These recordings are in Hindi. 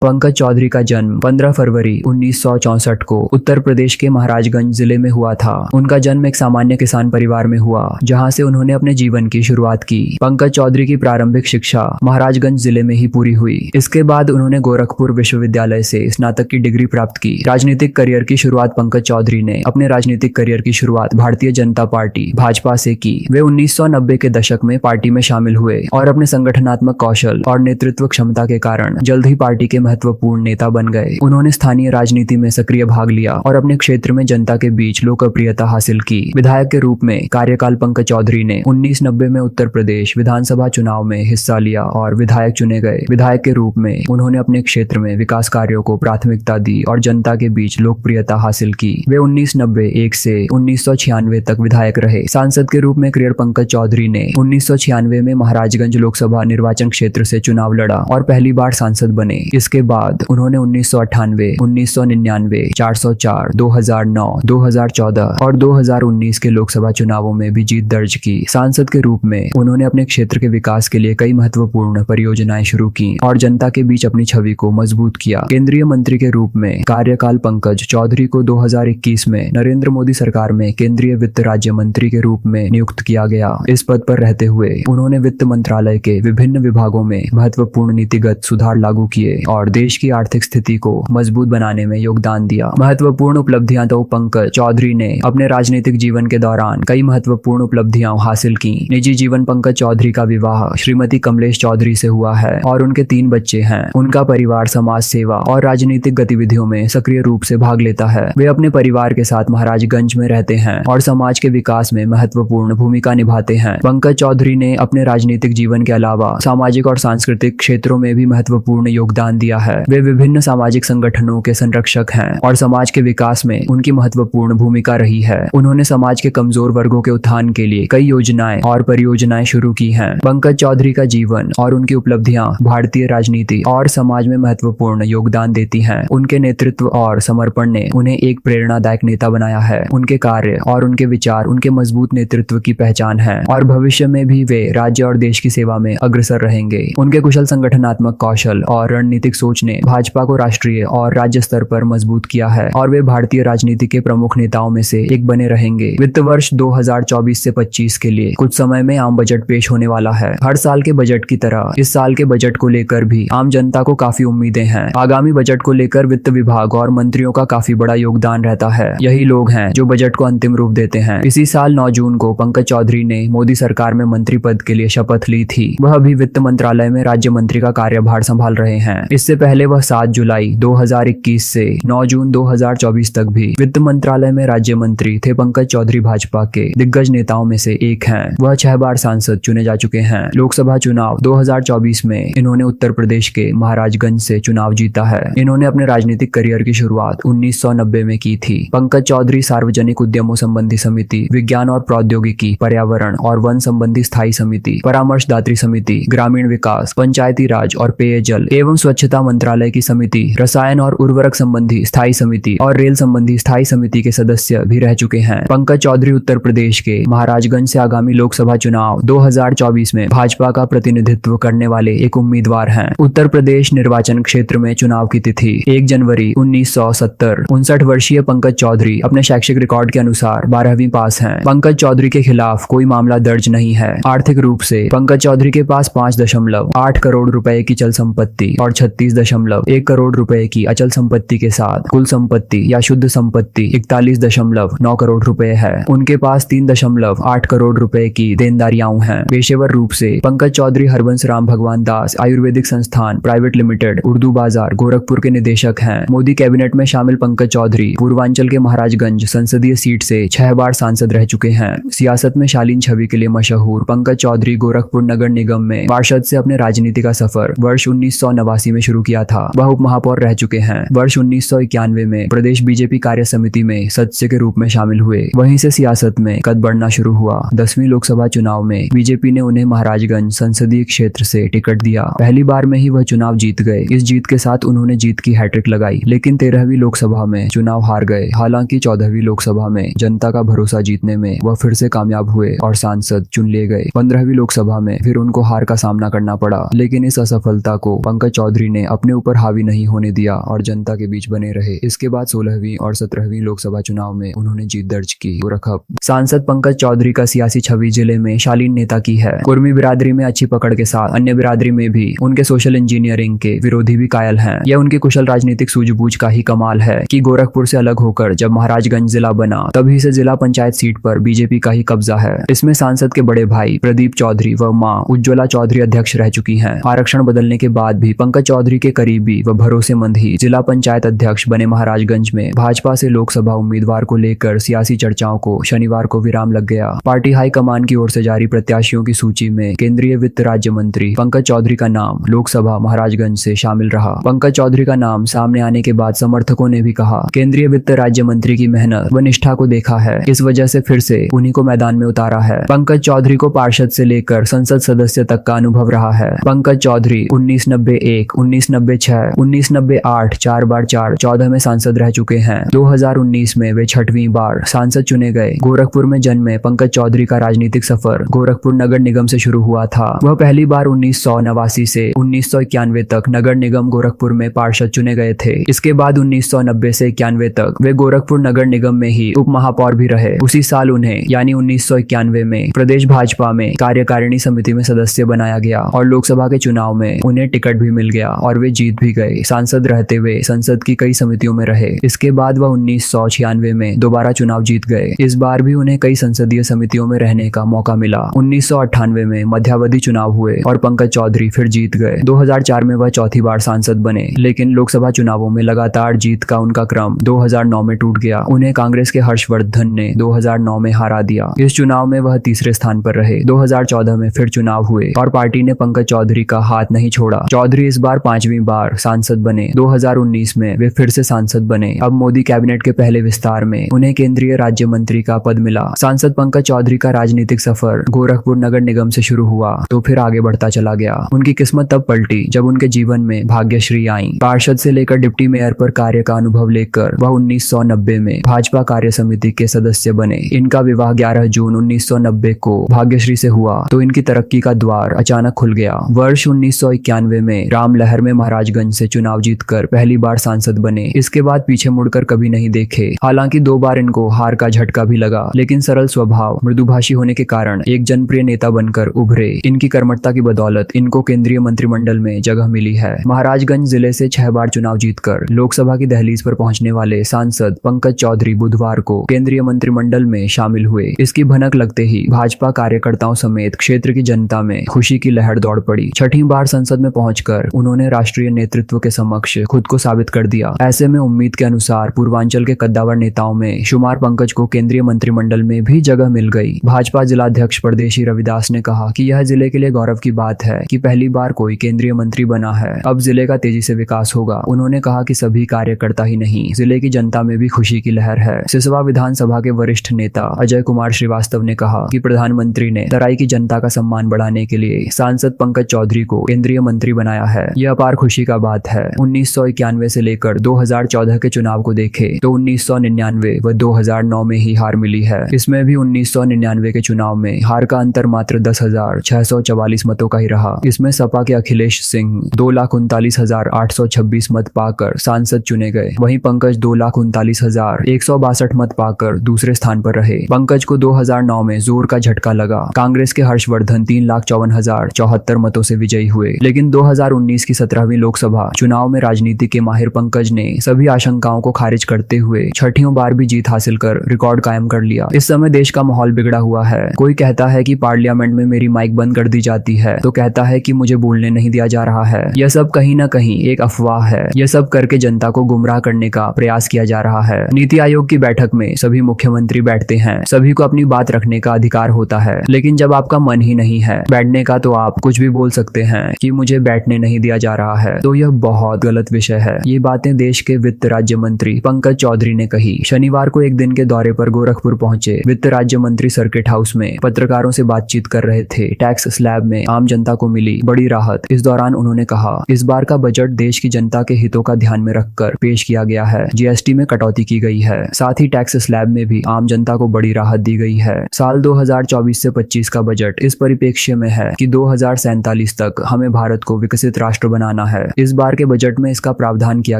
पंकज चौधरी का जन्म 15 फरवरी 1964 को उत्तर प्रदेश के महाराजगंज जिले में हुआ था। उनका जन्म एक सामान्य किसान परिवार में हुआ, जहां से उन्होंने अपने जीवन की शुरुआत की। पंकज चौधरी की प्रारंभिक शिक्षा महाराजगंज जिले में ही पूरी हुई। इसके बाद उन्होंने गोरखपुर विश्वविद्यालय से स्नातक की डिग्री प्राप्त की। राजनीतिक करियर की शुरुआत पंकज चौधरी ने अपने राजनीतिक करियर की शुरुआत भारतीय जनता पार्टी भाजपा से की। वे 1990 के दशक में पार्टी में शामिल हुए और अपने संगठनात्मक कौशल और नेतृत्व क्षमता के कारण जल्द ही पार्टी के महत्वपूर्ण नेता बन गए। उन्होंने स्थानीय राजनीति में सक्रिय भाग लिया और अपने क्षेत्र में जनता के बीच लोकप्रियता हासिल की। विधायक के रूप में कार्यकाल पंकज चौधरी ने 1990 में उत्तर प्रदेश विधानसभा चुनाव में हिस्सा लिया और विधायक चुने गए। विधायक के रूप में उन्होंने अपने क्षेत्र में विकास कार्यों को प्राथमिकता दी और जनता के बीच लोकप्रियता हासिल की। वे 1991 से 1996 तक विधायक रहे। सांसद के रूप में करियर पंकज चौधरी ने 1996 में महाराजगंज लोकसभा निर्वाचन क्षेत्र से चुनाव लड़ा और पहली बार सांसद बने। इसके बाद उन्होंने 1998, 1999, 404, 2009, 2014 और 2019 के लोकसभा चुनावों में भी जीत दर्ज की। सांसद के रूप में उन्होंने अपने क्षेत्र के विकास के लिए कई महत्वपूर्ण परियोजनाएं शुरू की और जनता के बीच अपनी छवि को मजबूत किया। केंद्रीय मंत्री के रूप में कार्यकाल पंकज चौधरी को 2021 में नरेंद्र मोदी सरकार में केंद्रीय वित्त राज्य मंत्री के रूप में नियुक्त किया गया। इस पद पर रहते हुए उन्होंने वित्त मंत्रालय के विभिन्न विभागों में महत्वपूर्ण नीतिगत सुधार लागू किए और देश की आर्थिक स्थिति को मजबूत बनाने में योगदान दिया। महत्वपूर्ण उपलब्धियां तो पंकज चौधरी ने अपने राजनीतिक जीवन के दौरान कई महत्वपूर्ण उपलब्धियां हासिल की। निजी जीवन पंकज चौधरी का विवाह श्रीमती कमलेश चौधरी से हुआ है और उनके 3 बच्चे हैं। उनका परिवार समाज सेवा और राजनीतिक गतिविधियों में सक्रिय रूप से भाग लेता है। वे अपने परिवार के साथ महाराजगंज में रहते हैं और समाज के विकास में महत्वपूर्ण भूमिका निभाते हैं। पंकज चौधरी ने अपने राजनीतिक जीवन के अलावा सामाजिक और सांस्कृतिक क्षेत्रों में भी महत्वपूर्ण योगदान दिया है। वे विभिन्न सामाजिक संगठनों के संरक्षक हैं और समाज के विकास में उनकी महत्वपूर्ण भूमिका रही है। उन्होंने समाज के कमजोर वर्गों के उत्थान के लिए कई योजनाएं और परियोजनाएं शुरू की हैं। पंकज चौधरी का जीवन और उनकी उपलब्धियां भारतीय राजनीति और समाज में महत्वपूर्ण योगदान देती हैं। उनके नेतृत्व और समर्पण ने उन्हें एक प्रेरणादायक नेता बनाया है। उनके कार्य और उनके विचार उनके मजबूत नेतृत्व की पहचान है और भविष्य में भी वे राज्य और देश की सेवा में अग्रसर रहेंगे। उनके कुशल संगठनात्मक कौशल और रणनीतिक सोच ने भाजपा को राष्ट्रीय और राज्य स्तर पर मजबूत किया है और वे भारतीय राजनीति के प्रमुख नेताओं में से एक बने रहेंगे। वित्त वर्ष 2024 से 25 के लिए कुछ समय में आम बजट पेश होने वाला है। हर साल के बजट की तरह इस साल के बजट को लेकर भी आम जनता को काफी उम्मीदें हैं। आगामी बजट को लेकर वित्त विभाग और मंत्रियों का काफी बड़ा योगदान रहता है। यही लोग हैं जो बजट को अंतिम रूप देते हैं। इसी साल 9 जून को पंकज चौधरी ने मोदी सरकार में मंत्री पद के लिए शपथ ली थी। वह अभी वित्त मंत्रालय में राज्य मंत्री का कार्यभार संभाल रहे हैं। इससे पहले वह 7 जुलाई 2021 से 9 जून 2024 तक भी वित्त मंत्रालय में राज्य मंत्री थे। पंकज चौधरी भाजपा के दिग्गज नेताओं में से एक हैं। वह 6 बार सांसद चुने जा चुके हैं। लोकसभा चुनाव 2024 में इन्होंने उत्तर प्रदेश के महाराजगंज से चुनाव जीता है। इन्होंने अपने राजनीतिक करियर की शुरुआत 1990 में की थी। पंकज चौधरी सार्वजनिक उद्यमों संबंधी समिति, विज्ञान और प्रौद्योगिकी, पर्यावरण और वन संबंधी स्थायी समिति, परामर्शदात्री समिति, ग्रामीण विकास, पंचायती राज और पेयजल एवं स्वच्छता मंत्रालय की समिति, रसायन और उर्वरक संबंधी स्थायी समिति और रेल संबंधी स्थायी समिति के सदस्य भी रह चुके हैं। पंकज चौधरी उत्तर प्रदेश के महाराजगंज से आगामी लोकसभा चुनाव 2024 में भाजपा का प्रतिनिधित्व करने वाले एक उम्मीदवार हैं। उत्तर प्रदेश निर्वाचन क्षेत्र में चुनाव की तिथि 1 जनवरी 1970। 59 वर्षीय पंकज चौधरी अपने शैक्षिक रिकॉर्ड के अनुसार 12वीं पास हैं। पंकज चौधरी के खिलाफ कोई मामला दर्ज नहीं है। आर्थिक रूप से पंकज चौधरी के पास 5.8 करोड़ रुपए की चल संपत्ति और 36.1 करोड़ रुपए की अचल संपत्ति के साथ कुल संपत्ति या शुद्ध संपत्ति 41.9 करोड़ रुपए है। उनके पास 3.8 करोड़ रुपए की देनदारियां हैं। पेशेवर रूप से पंकज चौधरी हरबंस राम भगवान दास आयुर्वेदिक संस्थान प्राइवेट लिमिटेड, उर्दू बाजार, गोरखपुर के निदेशक हैं। मोदी कैबिनेट में शामिल पंकज चौधरी पूर्वांचल के महाराजगंज संसदीय सीट से 6 बार सांसद रह चुके हैं। सियासत में शालीन छवि के लिए मशहूर पंकज चौधरी गोरखपुर नगर निगम में पार्षद से अपने राजनीति का सफर वर्ष 1989 में शुरू किया था। वह उप महापौर रह चुके हैं। वर्ष 1991 में प्रदेश बीजेपी कार्य समिति में सदस्य के रूप में शामिल हुए। वहीं से सियासत में कद बढ़ना शुरू हुआ। 10वीं लोकसभा चुनाव में बीजेपी ने उन्हें महाराजगंज संसदीय क्षेत्र से टिकट दिया। पहली बार में ही वह चुनाव जीत गए। इस जीत के साथ उन्होंने जीत की हैट्रिक लगाई, लेकिन 13वीं लोकसभा में चुनाव हार गए। हालांकि 14वीं लोकसभा में जनता का भरोसा जीतने में वह फिर से कामयाब हुए और सांसद चुन लिए गए। 15वीं लोकसभा में फिर उनको हार का सामना करना पड़ा, लेकिन इस असफलता को पंकज चौधरी ने अपने ऊपर हावी नहीं होने दिया और जनता के बीच बने रहे। इसके बाद 16वीं और 17वीं लोकसभा चुनाव में उन्होंने जीत दर्ज की। गोरखपुर सांसद पंकज चौधरी का सियासी छवि जिले में शालीन नेता की है। कुर्मी बिरादरी में अच्छी पकड़ के साथ अन्य बिरादरी में भी उनके सोशल इंजीनियरिंग के विरोधी भी कायल हैं। यह उनकी कुशल राजनीतिक सूझबूझ का ही कमाल है कि गोरखपुर से अलग होकर जब महाराजगंज जिला बना तभी से जिला पंचायत सीट पर बीजेपी का ही कब्जा है। इसमें सांसद के बड़े भाई प्रदीप चौधरी व मां उज्ज्वला चौधरी अध्यक्ष रह चुकी हैं। आरक्षण बदलने के बाद भी पंकज चौधरी के करीबी व भरोसेमंद ही जिला पंचायत अध्यक्ष बने। महाराजगंज में भाजपा से लोकसभा उम्मीदवार को लेकर सियासी चर्चाओं को शनिवार को विराम लग गया। पार्टी हाईकमान की ओर से जारी प्रत्याशियों की सूची में केंद्रीय वित्त राज्य मंत्री पंकज चौधरी का नाम लोकसभा महाराजगंज से शामिल रहा। पंकज चौधरी का नाम सामने आने के बाद समर्थकों ने भी कहा, केंद्रीय वित्त राज्य मंत्री की मेहनत व निष्ठा को देखा है, इस वजह से फिर से उन्हीं को मैदान में उतारा है। पंकज चौधरी को पार्षद से लेकर संसद सदस्य तक का अनुभव रहा है। पंकज चौधरी 1991, 1996, 1998 4 बार 14 में सांसद रह चुके हैं। 2019 में वे 6वीं बार सांसद चुने गए। गोरखपुर में जन्मे पंकज चौधरी का राजनीतिक सफर गोरखपुर नगर निगम से शुरू हुआ था। वह पहली बार 1989 से 1991 तक नगर निगम गोरखपुर में पार्षद चुने गए थे। इसके बाद 1990 से 91 तक वे गोरखपुर नगर निगम में ही उप महापौर भी रहे। उसी साल उन्हें यानी 1991 में प्रदेश भाजपा में कार्यकारिणी समिति में सदस्य बनाया गया और लोकसभा के चुनाव में उन्हें टिकट भी मिल गया और वे जीत भी गए। सांसद रहते हुए संसद की कई समितियों में रहे। इसके बाद वह 1996 में दोबारा चुनाव जीत गए। इस बार भी उन्हें कई संसदीय समितियों में रहने का मौका मिला। 1998 में मध्यावधि चुनाव हुए और पंकज चौधरी फिर जीत गए। 2004 में वह चौथी बार सांसद बने, लेकिन लोकसभा चुनावों में लगातार जीत का उनका क्रम 2009 में टूट गया। उन्हें कांग्रेस के हर्षवर्धन ने 2009 में हरा दिया। इस चुनाव में वह तीसरे स्थान पर रहे। 2014 में फिर चुनाव हुए और पार्टी ने पंकज चौधरी का हाथ नहीं छोड़ा। चौधरी इस बार 5वीं बार सांसद बने। 2019 में वे फिर से सांसद बने। अब मोदी कैबिनेट के पहले विस्तार में उन्हें केंद्रीय राज्य मंत्री का पद मिला। सांसद पंकज चौधरी का राजनीतिक सफर गोरखपुर नगर निगम से शुरू हुआ तो फिर आगे बढ़ता चला गया। उनकी किस्मत तब पलटी जब उनके जीवन में भाग्यश्री आई। पार्षद से लेकर डिप्टी मेयर पर कार्य का अनुभव लेकर वह 1990 में भाजपा कार्य समिति के सदस्य बने। इनका विवाह 11 जून 1990 को भाग्यश्री से हुआ तो इनकी तरक्की का द्वार अचानक खुल गया। वर्ष 1991 में रामलहर में महाराजगंज से चुनाव जीतकर पहली बार सांसद बने। इसके बाद पीछे मुड़कर कभी नहीं देखे। हालांकि 2 बार इनको हार का झटका भी लगा, लेकिन सरल स्वभाव, मृदुभाषी होने के कारण एक जनप्रिय नेता बनकर उभरे। इनकी कर्मठता की बदौलत इनको केंद्रीय मंत्रिमंडल में जगह मिली है। महाराजगंज जिले से 6 बार चुनाव जीतकर लोकसभा की दहलीज पर पहुंचने वाले सांसद पंकज चौधरी बुधवार को केंद्रीय मंत्रिमंडल में शामिल हुए। इसकी भनक लगते ही भाजपा कार्यकर्ताओं समेत क्षेत्र की जनता में खुशी की लहर दौड़ पड़ी। 6ठी बार संसद में पहुंचकर उन्होंने राष्ट्रीय नेतृत्व के समक्ष खुद को साबित कर दिया। ऐसे में उम्मीद के अनुसार पूर्वांचल के कद्दावर नेताओं में शुमार पंकज को केंद्रीय मंत्रिमंडल में भी जगह मिल गई। भाजपा जिलाध्यक्ष परदेशी रविदास ने कहा कि यह जिले के लिए गौरव की बात है कि पहली बार कोई केंद्रीय मंत्री बना है। अब जिले का तेजी से विकास होगा। उन्होंने कहा कि सभी कार्यकर्ता ही नहीं, जिले की जनता में भी खुशी की लहर है। सिसवा विधानसभा के वरिष्ठ नेता अजय कुमार श्रीवास्तव ने कहा कि प्रधानमंत्री ने तराई की जनता का सम्मान बढ़ाने के लिए सांसद पंकज चौधरी को केंद्रीय मंत्री बनाया है। यह अपार खुशी का बात है। 1991 से लेकर 2014 के चुनाव को देखे तो 1999 व 2009 में ही हार मिली है। इसमें भी 1999 के चुनाव में हार का अंतर मात्र 10,644 मतों का ही रहा। इसमें सपा के अखिलेश सिंह 2,39,826 मत पाकर सांसद चुने गए। वहीं पंकज 2,39,162 मत पाकर दूसरे स्थान पर रहे। पंकज को 2009 में जोर का झटका लगा। कांग्रेस के हर्षवर्धन 3,54,074 मतों से विजयी हुए, लेकिन 2019 की 17वीं लोकसभा चुनाव में राजनीति के माहिर पंकज ने सभी आशंकाओं को खारिज करते हुए 6ठीं बार भी जीत हासिल कर रिकॉर्ड कायम कर लिया। इस समय देश का माहौल बिगड़ा हुआ है। कोई कहता है कि पार्लियामेंट में मेरी माइक बंद कर दी जाती है तो कहता है कि मुझे बोलने नहीं दिया जा रहा है। यह सब कहीं ना कहीं एक अफवाह है। यह सब करके जनता को गुमराह करने का प्रयास किया जा रहा है। नीति आयोग की बैठक में सभी मुख्यमंत्री बैठते हैं। सभी को अपनी बात रखने का अधिकार होता है, लेकिन जब आपका मन ही नहीं है बैठने का तो आप कुछ भी बोल सकते हैं कि मुझे बैठने नहीं दिया जा रहा है। तो यह बहुत गलत विषय है। ये बातें देश के वित्त राज्य मंत्री पंकज चौधरी ने कही। शनिवार को एक दिन के दौरे पर गोरखपुर पहुंचे वित्त राज्य मंत्री सर्किट हाउस में पत्रकारों से बातचीत कर रहे थे। टैक्स स्लैब में आम जनता को मिली बड़ी राहत। इस दौरान उन्होंने कहा, इस बार का बजट देश की जनता के हितों का ध्यान में रखकर पेश किया गया है। जीएसटी में कटौती की गई है, साथ ही टैक्स स्लैब में भी आम जनता को बड़ी राहत दी गई है। साल 2024 से 25 का बजट इस परिप्रेक्ष्य में है कि 2047 तक हमें भारत को विकसित राष्ट्र बनाना बढ़ाना है। इस बार के बजट में इसका प्रावधान किया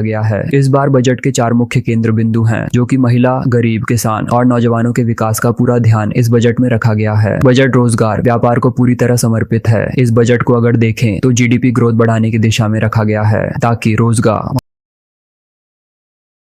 गया है। इस बार बजट के 4 मुख्य केंद्र बिंदु हैं, जो कि महिला, गरीब, किसान और नौजवानों के विकास का पूरा ध्यान इस बजट में रखा गया है। बजट रोजगार, व्यापार को पूरी तरह समर्पित है। इस बजट को अगर देखें तो जीडीपी ग्रोथ बढ़ाने की दिशा में रखा गया है, ताकि रोजगार